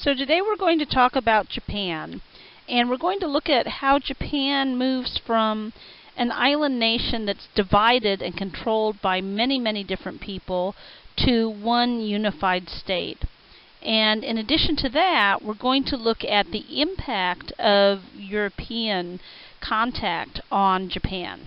So today we're going to talk about Japan, and we're going to look at how Japan moves from an island nation that's divided and controlled by many different people to one unified state. And in addition to that, we're going to look at the impact of European contact on Japan.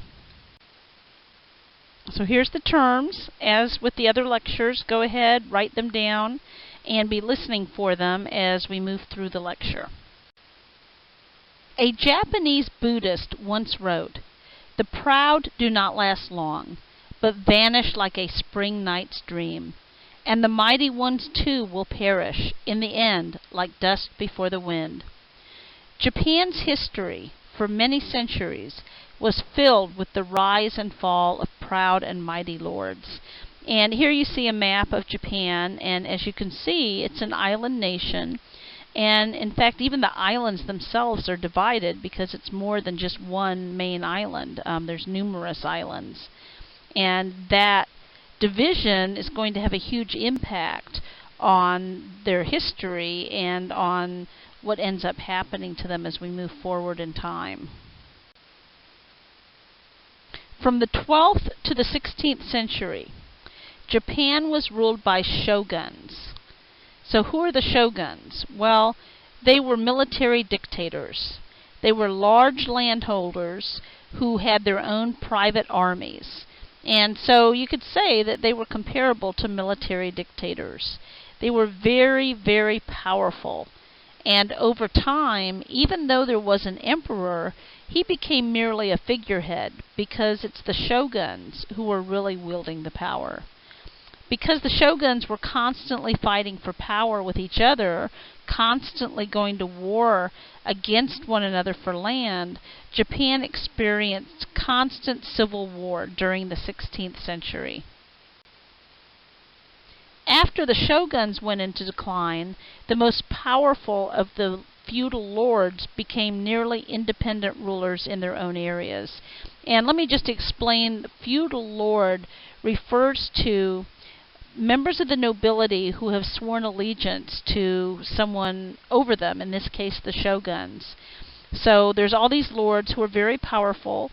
So here's the terms. As with the other lectures, go ahead, write them down, and be listening for them as we move through the lecture. A Japanese Buddhist once wrote, "The proud do not last long, but vanish like a spring night's dream, and the mighty ones too will perish, in the end, like dust before the wind." Japan's history, for many centuries, was filled with the rise and fall of proud and mighty lords. And here you see a map of Japan, and as you can see, it's an island nation. And in fact, even the islands themselves are divided because it's more than just one main island. There's numerous islands. And that division is going to have a huge impact on their history and on what ends up happening to them as we move forward in time. From the 12th to the 16th century, Japan was ruled by shoguns. So who are the shoguns? Well, they were military dictators. They were large landholders who had their own private armies. And so you could say that they were comparable to military dictators. They were very powerful. And over time, even though there was an emperor, he became merely a figurehead because it's the shoguns who were really wielding the power. Because the shoguns were constantly fighting for power with each other, constantly going to war against one another for land, Japan experienced constant civil war during the 16th century. After the shoguns went into decline, the most powerful of the feudal lords became nearly independent rulers in their own areas. And let me just explain, the feudal lord refers to members of the nobility who have sworn allegiance to someone over them, in this case the shoguns. So there's all these lords who are very powerful,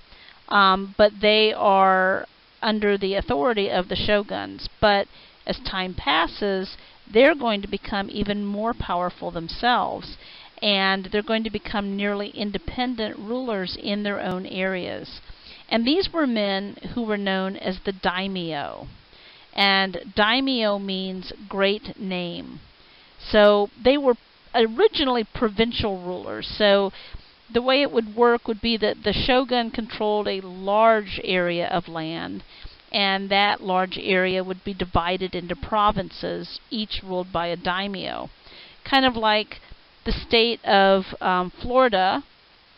but they are under the authority of the shoguns. But as time passes, they're going to become even more powerful themselves, and they're going to become nearly independent rulers in their own areas. And these were men who were known as the daimyo. And daimyo means great name. So they were originally provincial rulers. So the way it would work would be that the shogun controlled a large area of land, and that large area would be divided into provinces, each ruled by a daimyo. Kind of like the state of Florida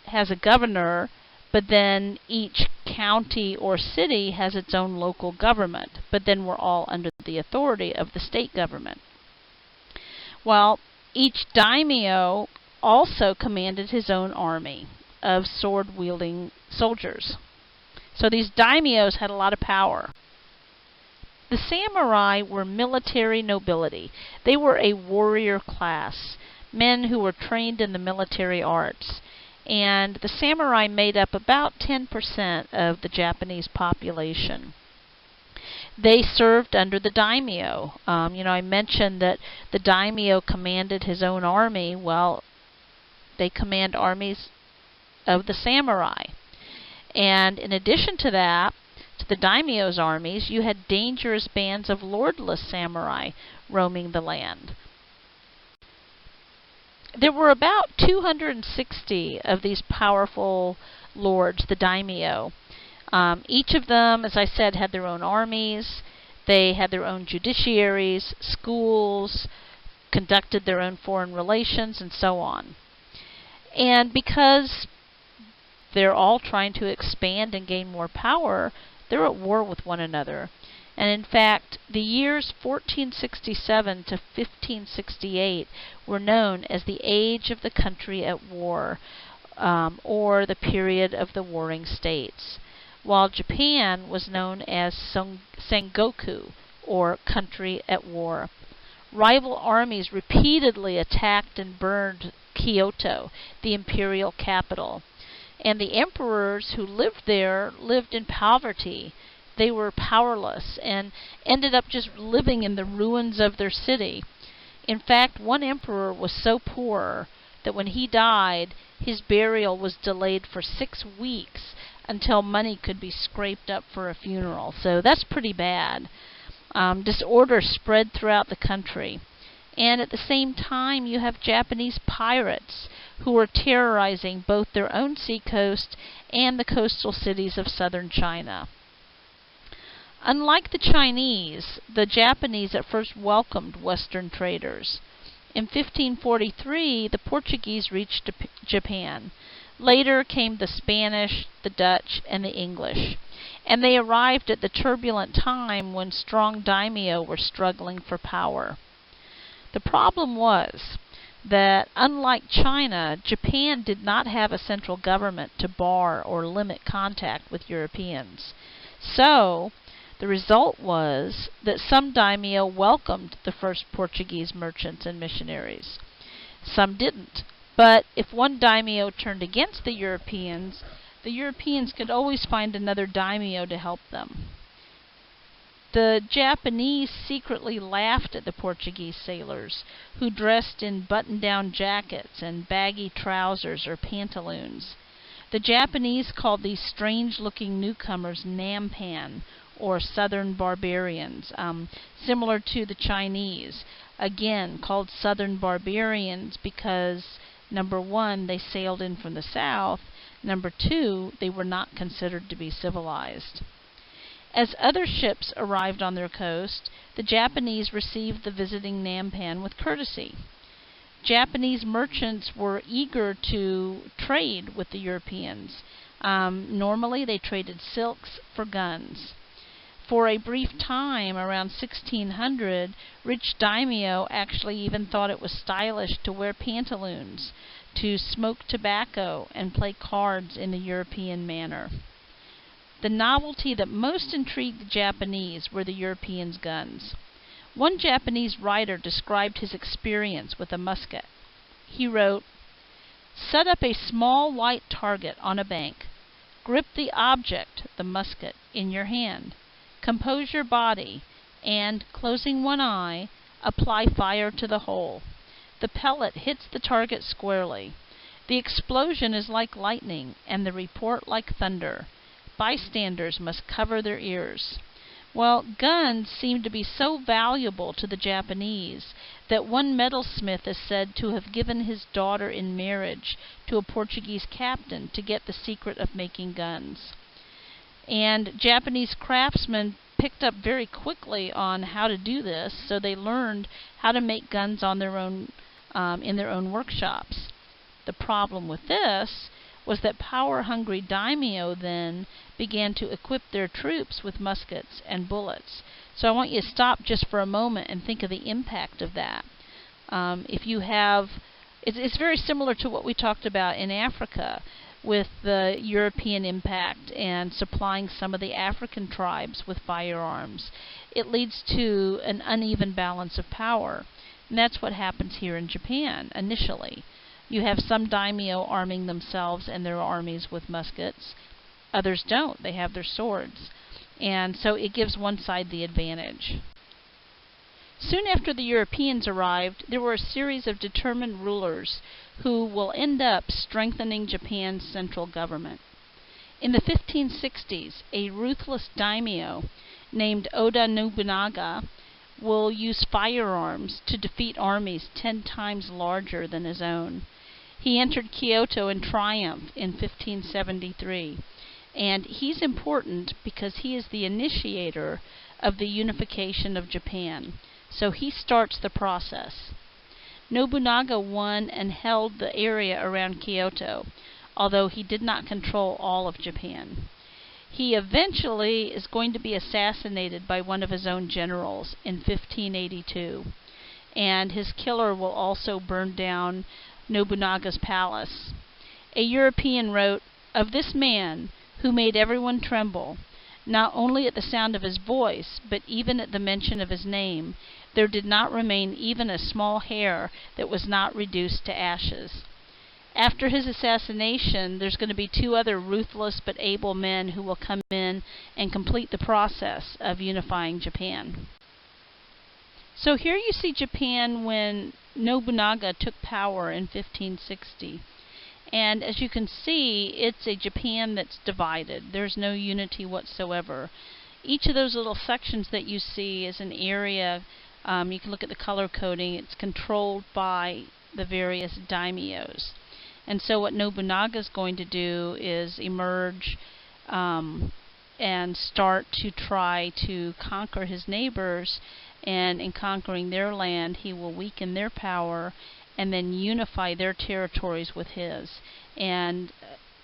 has a governor, but then each county or city has its own local government, but then we're all under the authority of the state government. Well, each daimyo also commanded his own army of sword-wielding soldiers. So these daimyos had a lot of power. The samurai were military nobility. They were a warrior class, men who were trained in the military arts. And the samurai made up about 10% of the Japanese population. They served under the daimyo. I mentioned that the daimyo commanded his own army. Well, they command armies of the samurai. And in addition to that, to the daimyo's armies, you had dangerous bands of lordless samurai roaming the land. There were about 260 of these powerful lords, the daimyo. Each of them, as I said, had their own armies. They had their own judiciaries, schools, conducted their own foreign relations, and so on. And because they're all trying to expand and gain more power, they're at war with one another. And in fact, the years 1467 to 1568 were known as the age of the country at war, or the period of the warring states, while Japan was known as Sengoku, or country at war. rival armies repeatedly attacked and burned Kyoto, the imperial capital. And the emperors who lived there lived in poverty. They were powerless and ended up just living in the ruins of their city. In fact, one emperor was so poor that when he died, his burial was delayed for 6 weeks until money could be scraped up for a funeral. So that's pretty bad. Disorder spread throughout the country. And at the same time, you have Japanese pirates who were terrorizing both their own seacoast and the coastal cities of southern China. Unlike the Chinese, the Japanese at first welcomed Western traders. In 1543, the Portuguese reached Japan. Later came the Spanish, the Dutch, and the English. And they arrived at the turbulent time when strong daimyo were struggling for power. The problem was that, unlike China, Japan did not have a central government to bar or limit contact with Europeans. So, the result was that some daimyo welcomed the first Portuguese merchants and missionaries. Some didn't. But if one daimyo turned against the Europeans could always find another daimyo to help them. The Japanese secretly laughed at the Portuguese sailors, who dressed in button-down jackets and baggy trousers or pantaloons. The Japanese called these strange-looking newcomers Nampan, or Southern Barbarians, similar to the Chinese, again called Southern Barbarians because, number one, they sailed in from the south, number two, they were not considered to be civilized. As other ships arrived on their coast, the Japanese received the visiting Nampan with courtesy. Japanese merchants were eager to trade with the Europeans. Normally, they traded silks for guns. For a brief time, around 1600, rich daimyo actually even thought it was stylish to wear pantaloons, to smoke tobacco, and play cards in the European manner. The novelty that most intrigued the Japanese were the Europeans' guns. One Japanese writer described his experience with a musket. He wrote, "Set up a small white target on a bank. Grip the object, the musket, in your hand. Compose your body, and, closing one eye, apply fire to the hole. The pellet hits the target squarely. The explosion is like lightning, and the report like thunder. Bystanders must cover their ears." Well, guns seemed to be so valuable to the Japanese that one metalsmith is said to have given his daughter in marriage to a Portuguese captain to get the secret of making guns. And Japanese craftsmen picked up very quickly on how to do this, so they learned how to make guns on their own, in their own workshops. The problem with this was that power-hungry daimyo then began to equip their troops with muskets and bullets. So I want you to stop just for a moment and think of the impact of that. If you have, it's very similar to what we talked about in Africa with the European impact and supplying some of the African tribes with firearms. It leads to an uneven balance of power. And that's what happens here in Japan initially. You have some daimyo arming themselves and their armies with muskets. Others don't. They have their swords. And so it gives one side the advantage. Soon after the Europeans arrived, there were a series of determined rulers who will end up strengthening Japan's central government. In the 1560s, a ruthless daimyo named Oda Nobunaga will use firearms to defeat armies 10 times larger than his own. He entered Kyoto in triumph in 1573, and he's important because he is the initiator of the unification of Japan. So he starts the process. Nobunaga won and held the area around Kyoto, although he did not control all of Japan. He eventually is going to be assassinated by one of his own generals in 1582, and his killer will also burn down Nobunaga's palace. A European wrote, "Of this man, who made everyone tremble, not only at the sound of his voice, but even at the mention of his name, there did not remain even a small hair that was not reduced to ashes. After his assassination, there's going to be two other ruthless but able men who will come in and complete the process of unifying Japan. So here you see Japan when Nobunaga took power in 1560. And as you can see, it's a Japan that's divided. There's no unity whatsoever. Each of those little sections that you see is an area, you can look at the color coding, it's controlled by the various daimyos. And so what Nobunaga is going to do is emerge and start to try to conquer his neighbors, and in conquering their land he will weaken their power and then unify their territories with his. And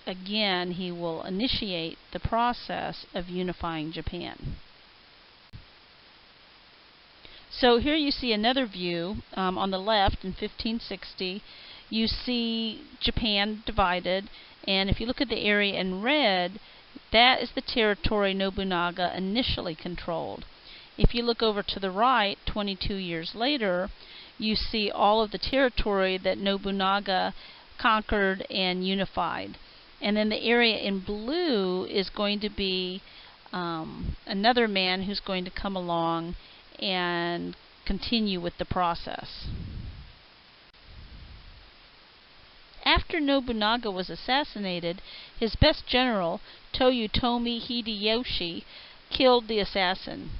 again, he will initiate the process of unifying Japan. So here you see another view. On the left in 1560, you see Japan divided, and if you look at the area in red, that is the territory Nobunaga initially controlled. If you look over to the right, 22 years later, you see all of the territory that Nobunaga conquered and unified. And then the area in blue is going to be another man who's going to come along and continue with the process. After Nobunaga was assassinated, his best general, Toyotomi Hideyoshi, killed the assassin.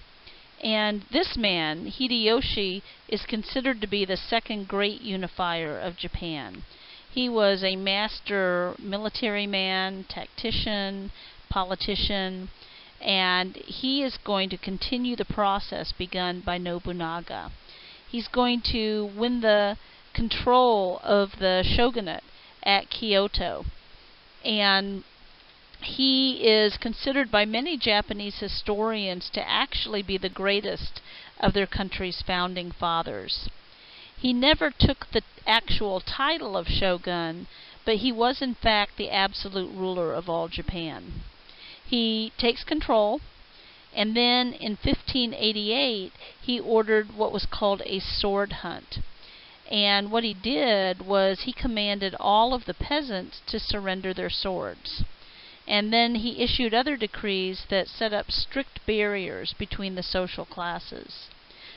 And this man, Hideyoshi, is considered to be the second great unifier of Japan. He was a master military man, tactician, politician, and he is going to continue the process begun by Nobunaga. He's going to win the control of the shogunate at Kyoto, and he is considered by many Japanese historians to actually be the greatest of their country's founding fathers. He never took the actual title of shogun, but he was in fact the absolute ruler of all Japan. He takes control, and then in 1588 he ordered what was called a sword hunt. And what he did was he commanded all of the peasants to surrender their swords. And then he issued other decrees that set up strict barriers between the social classes.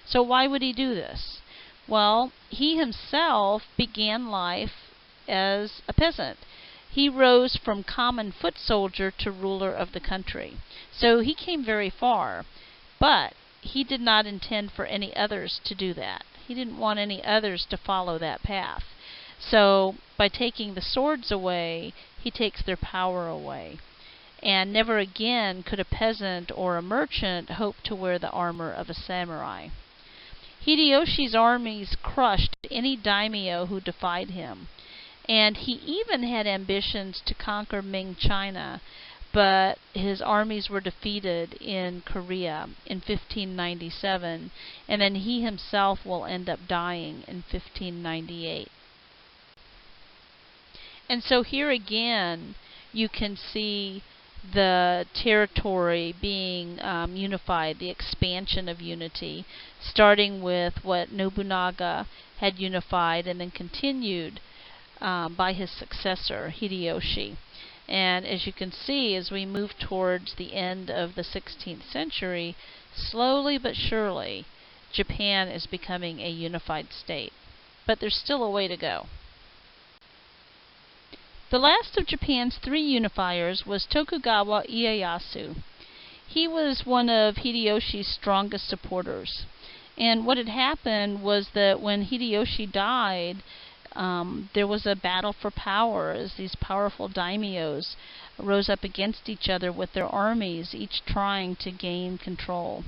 So why would he do this? Well, he himself began life as a peasant. He rose from common foot soldier to ruler of the country. So he came very far, but he did not intend for any others to do that. He didn't want any others to follow that path. So by taking the swords away, he takes their power away. And never again could a peasant or a merchant hope to wear the armor of a samurai. Hideyoshi's armies crushed any daimyo who defied him. And he even had ambitions to conquer Ming China, but his armies were defeated in Korea in 1597, and then he himself will end up dying in 1598. And so here again, you can see the territory being unified, the expansion of unity, starting with what Nobunaga had unified and then continued by his successor, Hideyoshi. And as you can see, as we move towards the end of the 16th century, slowly but surely, Japan is becoming a unified state. But there's still a way to go. The last of Japan's three unifiers was Tokugawa Ieyasu. He was one of Hideyoshi's strongest supporters. And what had happened was that when Hideyoshi died, there was a battle for power as these powerful daimyos rose up against each other with their armies, each trying to gain control.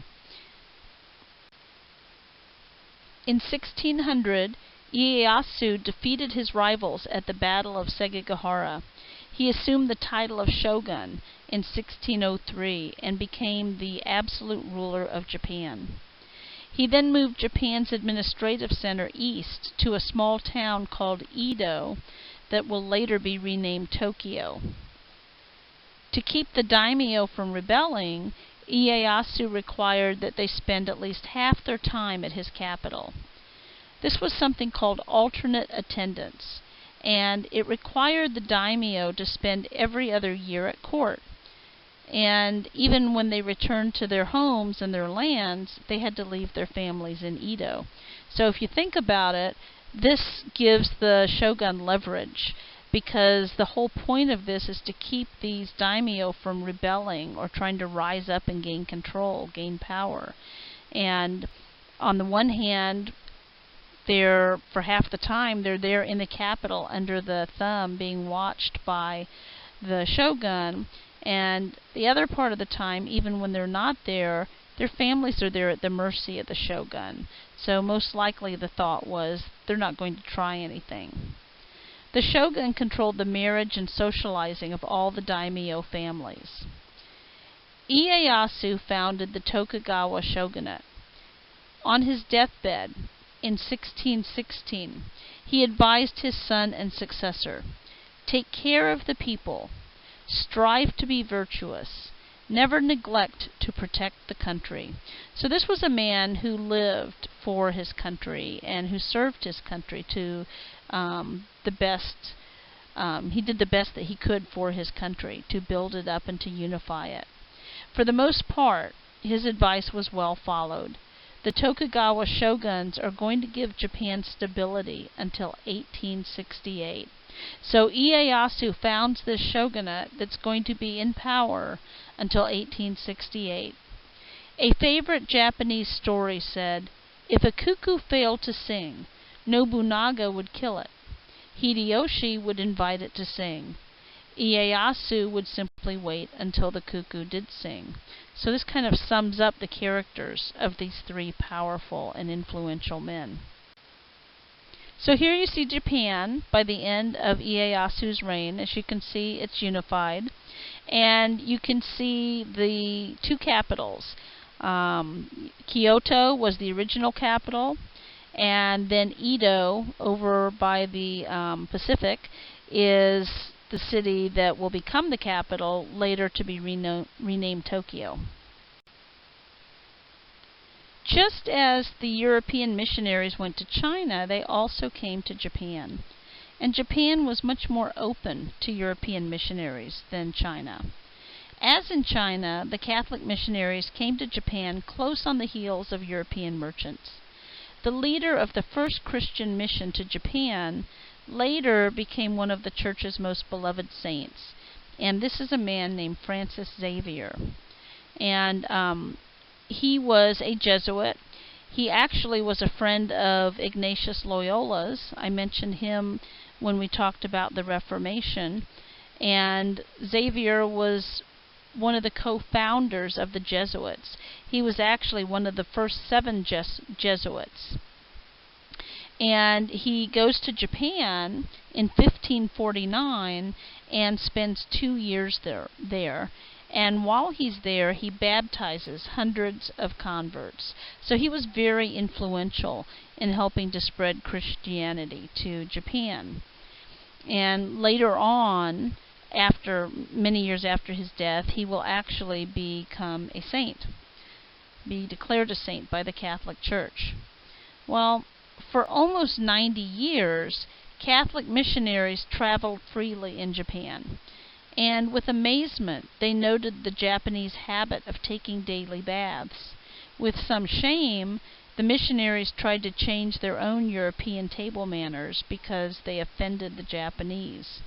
In 1600, Ieyasu defeated his rivals at the Battle of Sekigahara. He assumed the title of shogun in 1603 and became the absolute ruler of Japan. He then moved Japan's administrative center east to a small town called Edo that will later be renamed Tokyo. To keep the daimyo from rebelling, Ieyasu required that they spend at least half their time at his capital. This was something called alternate attendance, and it required the daimyo to spend every other year at court. And even when they returned to their homes and their lands, they had to leave their families in Edo. So if you think about it, this gives the shogun leverage, because the whole point of this is to keep these daimyo from rebelling or trying to rise up and gain control, gain power. And on the one hand, for half the time, they're there in the capital under the thumb, being watched by the shogun. And the other part of the time, even when they're not there, their families are there at the mercy of the shogun. So most likely the thought was they're not going to try anything. The shogun controlled the marriage and socializing of all the daimyo families. Ieyasu founded the Tokugawa shogunate. On his deathbed in 1616, he advised his son and successor, "Take care of the people. Strive to be virtuous. Never neglect to protect the country." So this was a man who lived for his country and who served his country to the best. He did the best that he could for his country, to build it up and to unify it. For the most part, his advice was well followed. The Tokugawa shoguns are going to give Japan stability until 1868. So Ieyasu founds this shogunate that's going to be in power until 1868. A favorite Japanese story said, "If a cuckoo failed to sing, Nobunaga would kill it. Hideyoshi would invite it to sing. Ieyasu would simply wait until the cuckoo did sing." So this kind of sums up the characters of these three powerful and influential men. So here you see Japan by the end of Ieyasu's reign. As you can see, it's unified. And you can see the two capitals. Kyoto was the original capital, and then Edo, over by the Pacific, is the city that will become the capital, later to be renamed Tokyo. Just as the European missionaries went to China, they also came to Japan. And Japan was much more open to European missionaries than China. As in China, the Catholic missionaries came to Japan close on the heels of European merchants. The leader of the first Christian mission to Japan later became one of the Church's most beloved saints. And this is a man named Francis Xavier. And he was a Jesuit. He actually was a friend of Ignatius Loyola's. I mentioned him when we talked about the Reformation. And Xavier was one of the co-founders of the Jesuits. He was actually one of the first 7 Jesuits. And he goes to Japan in 1549 and spends 2 years there. And while he's there, he baptizes hundreds of converts. So he was very influential in helping to spread Christianity to Japan. And later on, many years after his death, he will actually become a saint, be declared a saint by the Catholic Church. Well, for almost 90 years, Catholic missionaries traveled freely in Japan. And with amazement, they noted the Japanese habit of taking daily baths. With some shame, the missionaries tried to change their own European table manners because they offended the Japanese.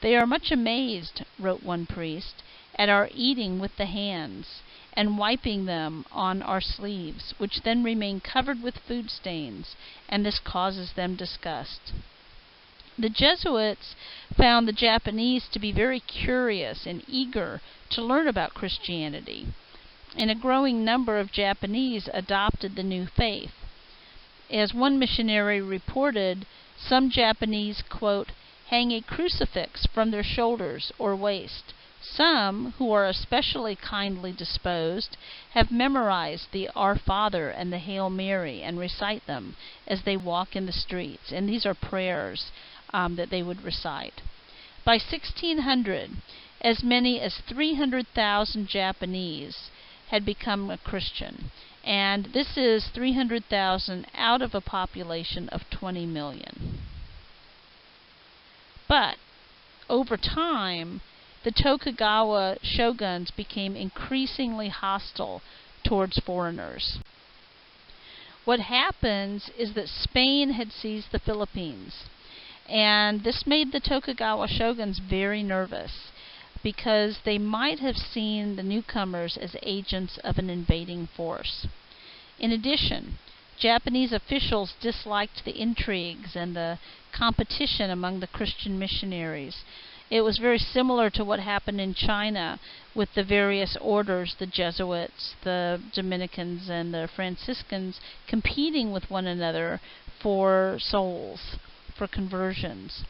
"They are much amazed," wrote one priest, "at our eating with the hands, and wiping them on our sleeves, which then remain covered with food stains, and this causes them disgust." The Jesuits found the Japanese to be very curious and eager to learn about Christianity, and a growing number of Japanese adopted the new faith. As one missionary reported, some Japanese, quote, "hang a crucifix from their shoulders or waist. Some, who are especially kindly disposed, have memorized the Our Father and the Hail Mary and recite them as they walk in the streets." And these are prayers that they would recite. By 1600, as many as 300,000 Japanese had become a Christian. And this is 300,000 out of a population of 20 million. But over time, the Tokugawa shoguns became increasingly hostile towards foreigners. What happens is that Spain had seized the Philippines, and this made the Tokugawa shoguns very nervous because they might have seen the newcomers as agents of an invading force. In addition, Japanese officials disliked the intrigues and the competition among the Christian missionaries. It was very similar to what happened in China with the various orders, the Jesuits, the Dominicans, and the Franciscans, competing with one another for souls, for conversions.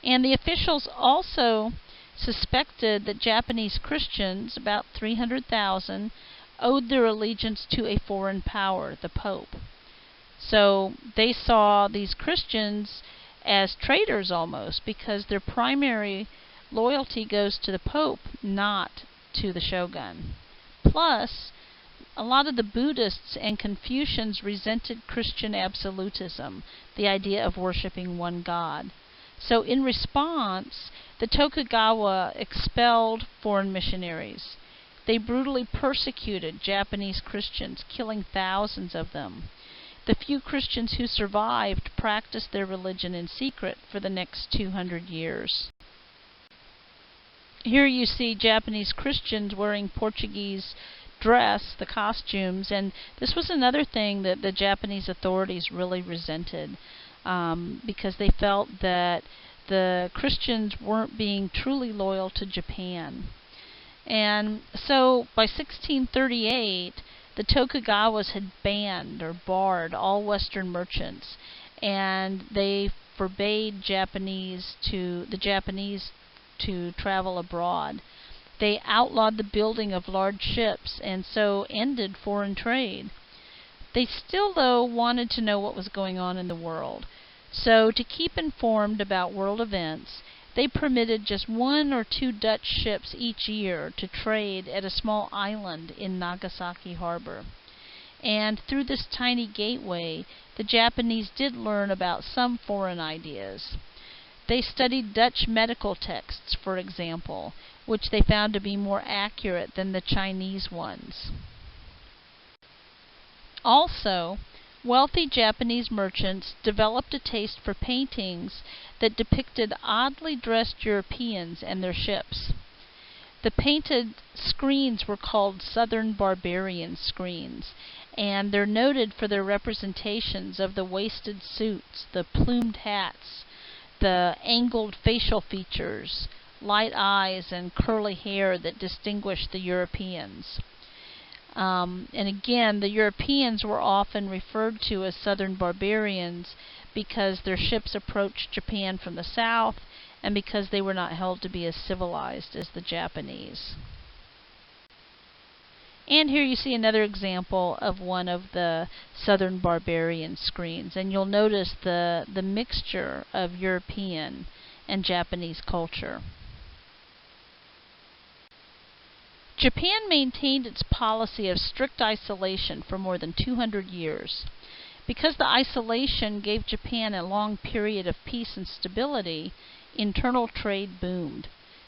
And the officials also suspected that Japanese Christians, about 300,000, owed their allegiance to a foreign power, the Pope. So they saw these Christians as traitors almost, because their primary loyalty goes to the Pope, not to the shogun. Plus, a lot of the Buddhists and Confucians resented Christian absolutism, the idea of worshiping one God. So in response, the Tokugawa expelled foreign missionaries. They brutally persecuted Japanese Christians, killing thousands of them. The few Christians who survived practiced their religion in secret for the next 200 years. Here you see Japanese Christians wearing Portuguese dress, the costumes, and this was another thing that the Japanese authorities really resented, because they felt that the Christians weren't being truly loyal to Japan. And so by 1638, the Tokugawas had banned or barred all Western merchants, and they forbade the Japanese to travel abroad. They outlawed the building of large ships and so ended foreign trade. They still, though, wanted to know what was going on in the world. So to keep informed about world events, they permitted just 1 or 2 Dutch ships each year to trade at a small island in Nagasaki Harbor. And through this tiny gateway, the Japanese did learn about some foreign ideas. They studied Dutch medical texts, for example, which they found to be more accurate than the Chinese ones. Also, wealthy Japanese merchants developed a taste for paintings that depicted oddly dressed Europeans and their ships. The painted screens were called Southern Barbarian screens, and they're noted for their representations of the waisted suits, the plumed hats, the angled facial features, light eyes, and curly hair that distinguished the Europeans. And again, the Europeans were often referred to as Southern Barbarians because their ships approached Japan from the south and because they were not held to be as civilized as the Japanese. And here you see another example of one of the Southern Barbarian screens, and you'll notice the mixture of European and Japanese culture. Japan maintained its policy of strict isolation for more than 200 years. Because the isolation gave Japan a long period of peace and stability, internal trade boomed.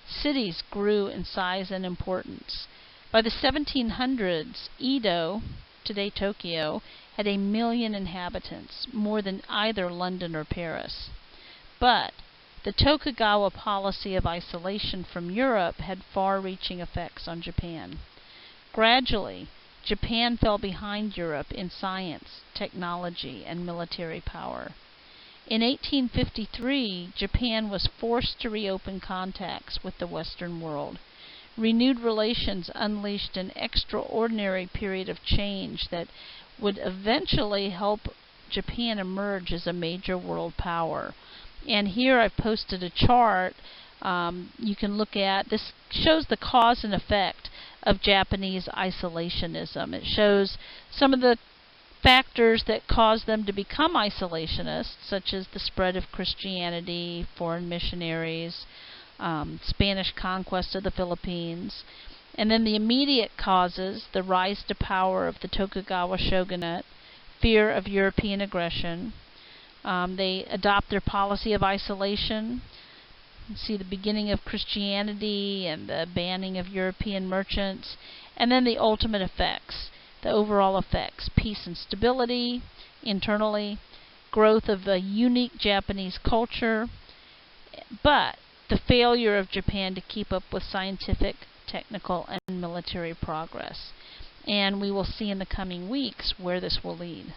Cities grew in size and importance. By the 1700s, Edo, today Tokyo, had 1 million inhabitants, more than either London or Paris. But the Tokugawa policy of isolation from Europe had far-reaching effects on Japan. Gradually, Japan fell behind Europe in science, technology, and military power. In 1853, Japan was forced to reopen contacts with the Western world. Renewed relations unleashed an extraordinary period of change that would eventually help Japan emerge as a major world power. And here I've posted a chart you can look at. This shows the cause and effect of Japanese isolationism. It shows some of the factors that caused them to become isolationists, such as the spread of Christianity, foreign missionaries, Spanish conquest of the Philippines. And then the immediate causes, the rise to power of the Tokugawa shogunate, fear of European aggression. They adopt their policy of isolation. You see the beginning of Christianity and the banning of European merchants. And then the ultimate effects, the overall effects, peace and stability internally, growth of a unique Japanese culture, but the failure of Japan to keep up with scientific, technical, and military progress. And we will see in the coming weeks where this will lead.